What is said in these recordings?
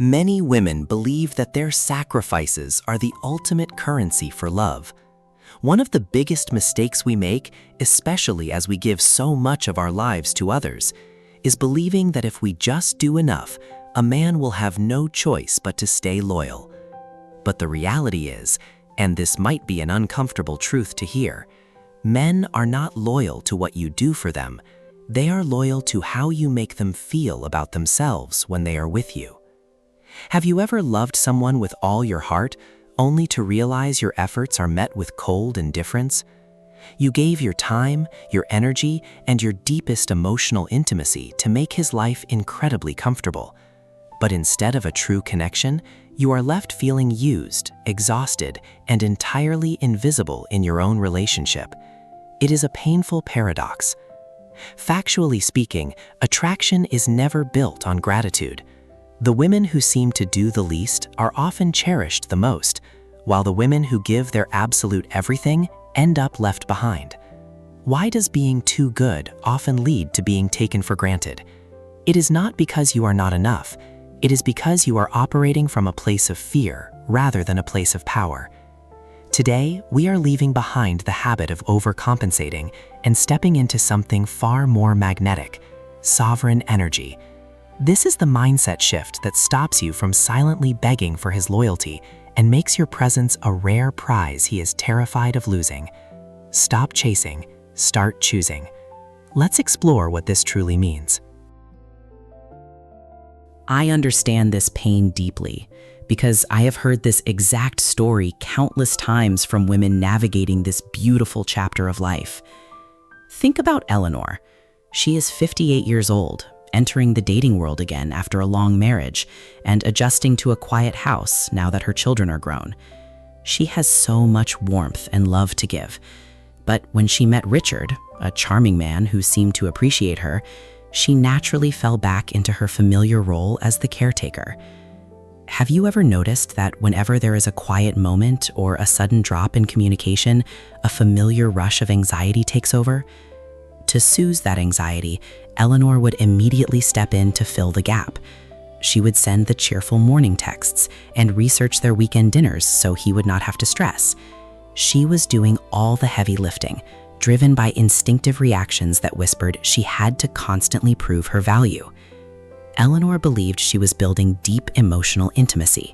Many women believe that their sacrifices are the ultimate currency for love. One of the biggest mistakes we make, especially as we give so much of our lives to others, is believing that if we just do enough, a man will have no choice but to stay loyal. But the reality is, and this might be an uncomfortable truth to hear, men are not loyal to what you do for them. They are loyal to how you make them feel about themselves when they are with you. Have you ever loved someone with all your heart, only to realize your efforts are met with cold indifference? You gave your time, your energy, and your deepest emotional intimacy to make his life incredibly comfortable. But instead of a true connection, you are left feeling used, exhausted, and entirely invisible in your own relationship. It is a painful paradox. Factually speaking, attraction is never built on gratitude. The women who seem to do the least are often cherished the most, while the women who give their absolute everything end up left behind. Why does being too good often lead to being taken for granted? It is not because you are not enough. It is because you are operating from a place of fear rather than a place of power. Today, we are leaving behind the habit of overcompensating and stepping into something far more magnetic: sovereign energy. This is the mindset shift that stops you from silently begging for his loyalty and makes your presence a rare prize he is terrified of losing. Stop chasing, start choosing. Let's explore what this truly means. I understand this pain deeply because I have heard this exact story countless times from women navigating this beautiful chapter of life. Think about Eleanor. She is 58 years old, entering the dating world again after a long marriage and adjusting to a quiet house now that her children are grown. She has so much warmth and love to give. But when she met Richard, a charming man who seemed to appreciate her, she naturally fell back into her familiar role as the caretaker. Have you ever noticed that whenever there is a quiet moment or a sudden drop in communication, a familiar rush of anxiety takes over? To soothe that anxiety, Eleanor would immediately step in to fill the gap. She would send the cheerful morning texts and research their weekend dinners so he would not have to stress. She was doing all the heavy lifting, driven by instinctive reactions that whispered she had to constantly prove her value. Eleanor believed she was building deep emotional intimacy.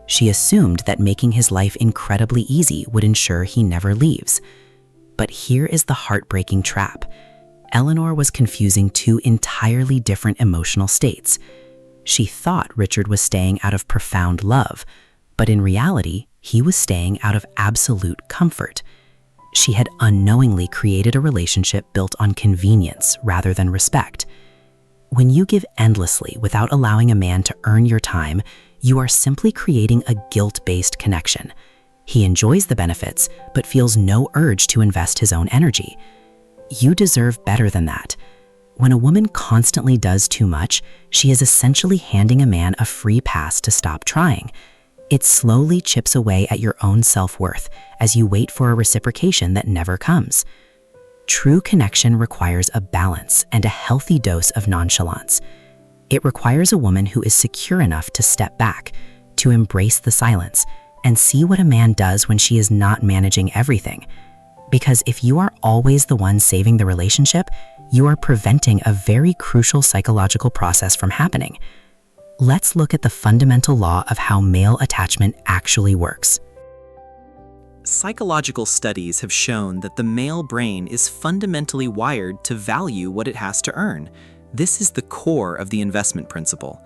She assumed that making his life incredibly easy would ensure he never leaves. But here is the heartbreaking trap. Eleanor was confusing two entirely different emotional states. She thought Richard was staying out of profound love, but in reality, he was staying out of absolute comfort. She had unknowingly created a relationship built on convenience rather than respect. When you give endlessly without allowing a man to earn your time, you are simply creating a guilt-based connection. He enjoys the benefits, but feels no urge to invest his own energy. You deserve better than that. When a woman constantly does too much, she is essentially handing a man a free pass to stop trying. It slowly chips away at your own self-worth as you wait for a reciprocation that never comes. True connection requires a balance and a healthy dose of nonchalance. It requires a woman who is secure enough to step back, to embrace the silence, and see what a man does when she is not managing everything. Because if you are always the one saving the relationship, you are preventing a very crucial psychological process from happening. Let's look at the fundamental law of how male attachment actually works. Psychological studies have shown that the male brain is fundamentally wired to value what it has to earn. This is the core of the investment principle.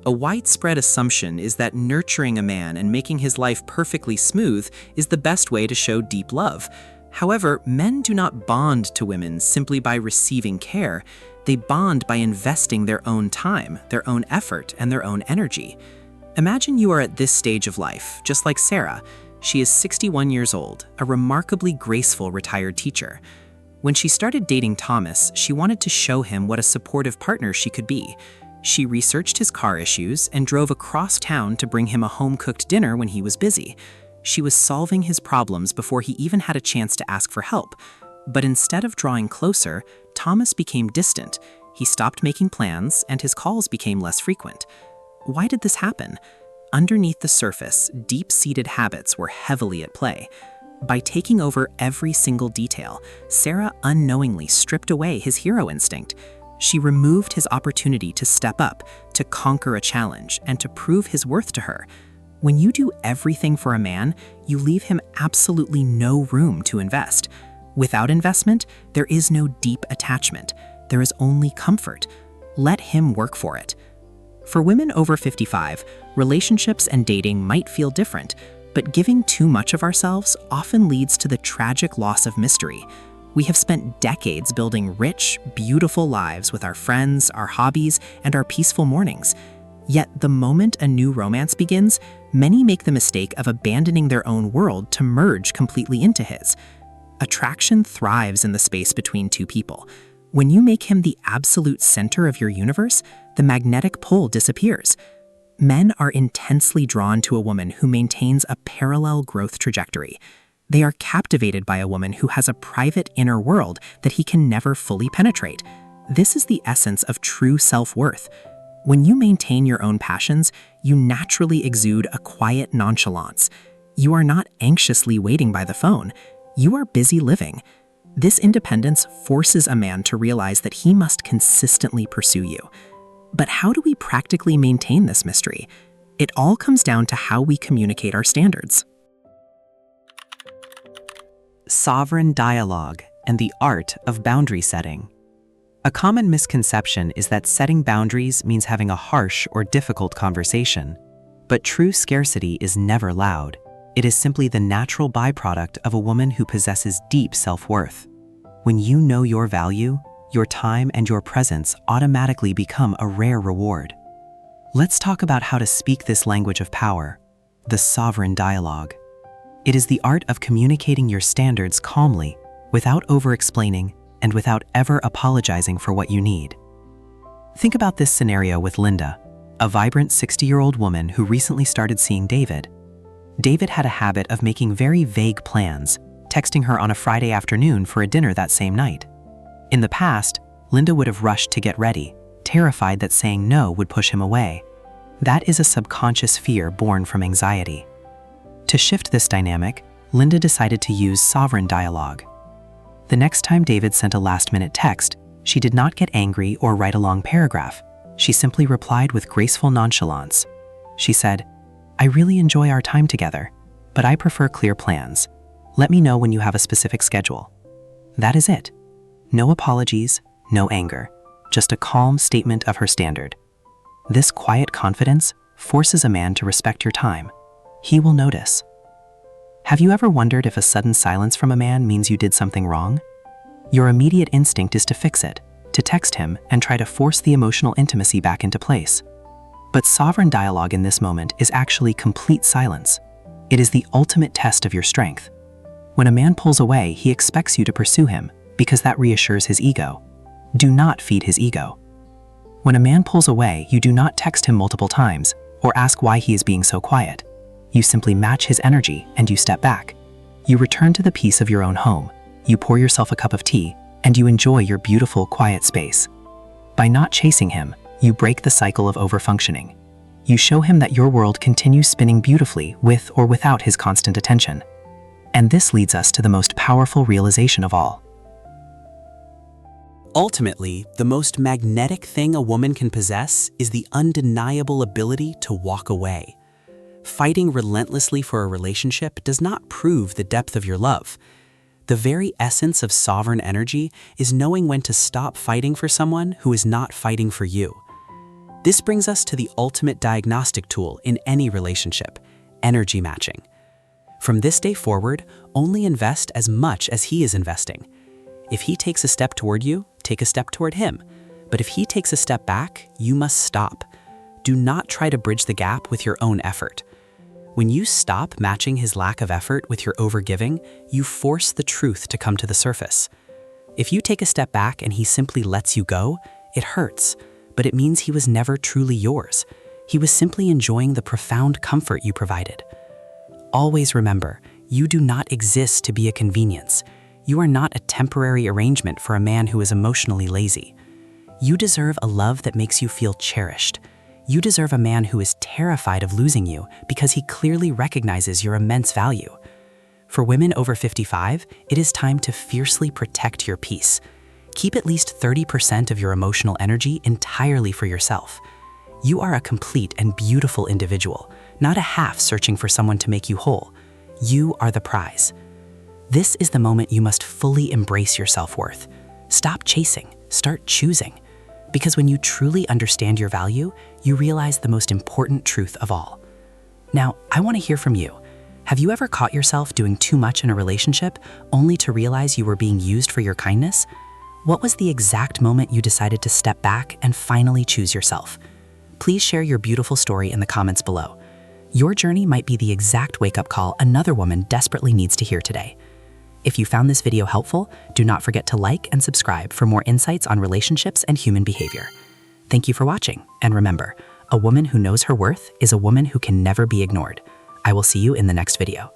A widespread assumption is that nurturing a man and making his life perfectly smooth is the best way to show deep love. However, men do not bond to women simply by receiving care. They bond by investing their own time, their own effort, and their own energy. Imagine you are at this stage of life, just like Sarah. She is 61 years old, a remarkably graceful retired teacher. When she started dating Thomas, she wanted to show him what a supportive partner she could be. She researched his car issues and drove across town to bring him a home-cooked dinner when he was busy. She was solving his problems before he even had a chance to ask for help. But instead of drawing closer, Thomas became distant. He stopped making plans, and his calls became less frequent. why did this happen? Underneath the surface, deep-seated habits were heavily at play. By taking over every single detail, Sarah unknowingly stripped away his hero instinct. She removed his opportunity to step up, to conquer a challenge, and to prove his worth to her. When you do everything for a man, you leave him absolutely no room to invest. Without investment, there is no deep attachment. There is only comfort. Let him work for it. For women over 55, relationships and dating might feel different, but giving too much of ourselves often leads to the tragic loss of mystery. We have spent decades building rich, beautiful lives with our friends, our hobbies, and our peaceful mornings. Yet the moment a new romance begins, many make the mistake of abandoning their own world to merge completely into his. Attraction thrives in the space between two people. When you make him the absolute center of your universe, the magnetic pull disappears. Men are intensely drawn to a woman who maintains a parallel growth trajectory. They are captivated by a woman who has a private inner world that he can never fully penetrate. This is the essence of true self-worth. When you maintain your own passions, you naturally exude a quiet nonchalance. You are not anxiously waiting by the phone. You are busy living. This independence forces a man to realize that he must consistently pursue you. But how do we practically maintain this mystery? It all comes down to how we communicate our standards. Sovereign dialogue and the art of boundary setting. A common misconception is that setting boundaries means having a harsh or difficult conversation. But true scarcity is never loud. It is simply the natural byproduct of a woman who possesses deep self-worth. When you know your value, your time and your presence automatically become a rare reward. Let's talk about how to speak this language of power, the sovereign dialogue. It is the art of communicating your standards calmly, without over-explaining, and without ever apologizing for what you need. Think about this scenario with Linda, a vibrant 60-year-old woman who recently started seeing David. David had a habit of making very vague plans, texting her on a Friday afternoon for a dinner that same night. In the past, Linda would have rushed to get ready, terrified that saying no would push him away. That is a subconscious fear born from anxiety. To shift this dynamic, Linda decided to use sovereign dialogue. The next time David sent a last-minute text, she did not get angry or write a long paragraph. She simply replied with graceful nonchalance. She said, "I really enjoy our time together, but I prefer clear plans. Let me know when you have a specific schedule." That is it. No apologies, no anger, just a calm statement of her standard. This quiet confidence forces a man to respect your time. He will notice. Have you ever wondered if a sudden silence from a man means you did something wrong? Your immediate instinct is to fix it, to text him and try to force the emotional intimacy back into place. But sovereign dialogue in this moment is actually complete silence. It is the ultimate test of your strength. When a man pulls away, he expects you to pursue him because that reassures his ego. Do not feed his ego. When a man pulls away, you do not text him multiple times or ask why he is being so quiet. You simply match his energy and you step back. You return to the peace of your own home. You pour yourself a cup of tea and you enjoy your beautiful, quiet space. By not chasing him, you break the cycle of overfunctioning. You show him that your world continues spinning beautifully with or without his constant attention. And this leads us to the most powerful realization of all. Ultimately, the most magnetic thing a woman can possess is the undeniable ability to walk away. Fighting relentlessly for a relationship does not prove the depth of your love. The very essence of sovereign energy is knowing when to stop fighting for someone who is not fighting for you. This brings us to the ultimate diagnostic tool in any relationship, energy matching. From this day forward, only invest as much as he is investing. If he takes a step toward you, take a step toward him. But if he takes a step back, you must stop. Do not try to bridge the gap with your own effort. When you stop matching his lack of effort with your overgiving, you force the truth to come to the surface. If you take a step back and he simply lets you go, it hurts, but it means he was never truly yours. He was simply enjoying the profound comfort you provided. Always remember, you do not exist to be a convenience. You are not a temporary arrangement for a man who is emotionally lazy. You deserve a love that makes you feel cherished. You deserve a man who is terrified of losing you because he clearly recognizes your immense value. For women over 55, it is time to fiercely protect your peace. Keep at least 30% of your emotional energy entirely for yourself. You are a complete and beautiful individual, not a half searching for someone to make you whole. You are the prize. This is the moment you must fully embrace your self-worth. Stop chasing, start choosing. Because when you truly understand your value, you realize the most important truth of all. Now, I want to hear from you. Have you ever caught yourself doing too much in a relationship only to realize you were being used for your kindness? What was the exact moment you decided to step back and finally choose yourself? Please share your beautiful story in the comments below. Your journey might be the exact wake-up call another woman desperately needs to hear today. If you found this video helpful, do not forget to like and subscribe for more insights on relationships and human behavior. Thank you for watching, and remember, a woman who knows her worth is a woman who can never be ignored. I will see you in the next video.